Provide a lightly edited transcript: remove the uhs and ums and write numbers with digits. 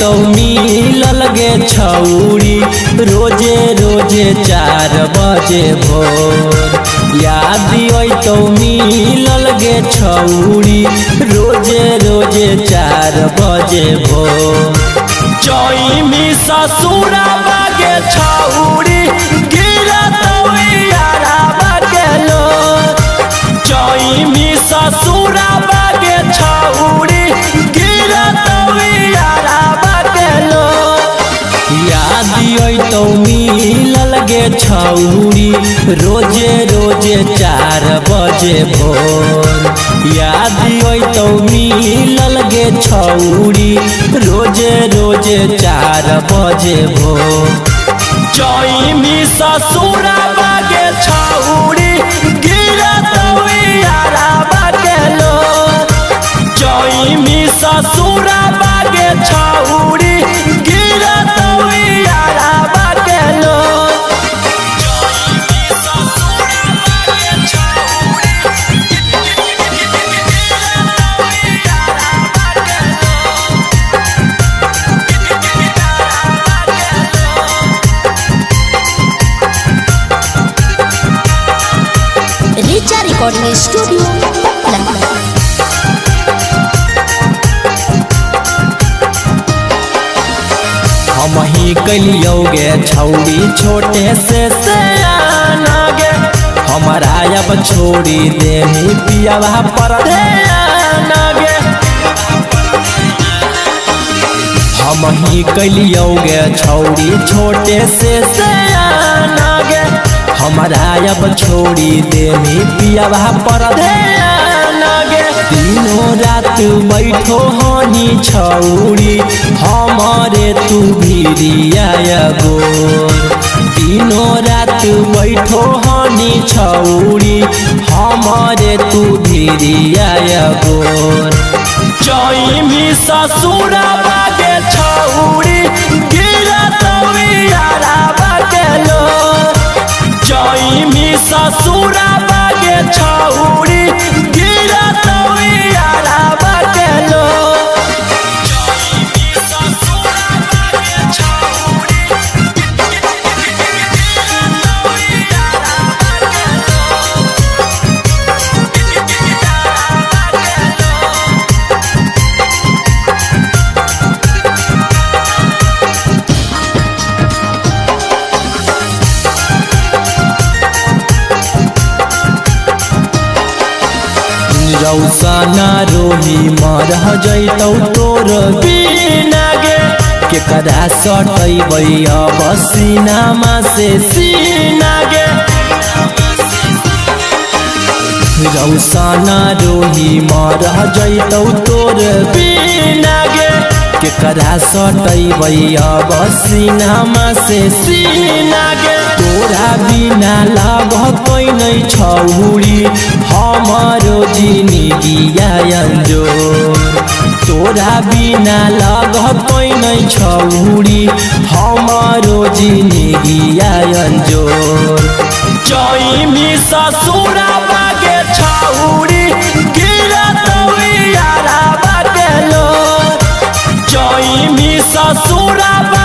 तो मिलल गे छौरी रोजे रोजे 4 बजे भोर। याद तो मिलल गे छौरी रोजे रोजे 4 बजे भोर। चैमी ससुराबा गे छौरी गिरत याराबा के लोर। चैमी ससुराबा गे छौरी गिरत याराबा के लोर। याद तो मिलल गे छौरी रोजे रोजे 4 बजे भोर। याद तो मिलल गे छौरी रोजे रोजे 4 बजे भोर। चैमी ससुराबा गे छौरी गिरत याराबा के लोर। चैमी ससुराबा गे छौरी गिरत याराबा के लोर। Richa recording studio London. हम ही कलियो गे छौरी छोटे से सयाना गे। हमारा अब छोड़ी दे पियावा पर ध्यान गे। हम ही कलियो गे छौरी छोटे से सयाना गे। हमारा अब छोड़ी दे पियावा पर ध्यान गे। दिनों रात बैठो हनी छौरी हमारे तू भिरिया गोर। दिनों रात बैठो हनी छौरी हमारे तू भिरिया गोर। चैमी ससुराबा गे छौरी गिरत याराबा के लोर। चैमी ससुराबा गे छौरी गिरत याराबा के लोर। चैमी ससुराबा गे छौरी रौसाना रोही मर जैतौ तोर बिना गे। केकरा सटैबै अब सीनामा से सीना गे। रौसाना रोही मर जैतौ तोर बिना गे। केकरा सटैबै अब सीनामा से सीना गे। तोरा बिना लागतै नै छौरी हमारो जिंदगिया अंजोर। तोरा बिना लागतै नै छौरी हमारो जिंदगिया अंजोर। चैमी ससुराबा गे छौरी गिरत याराबा के लोर। चैमी ससुराबा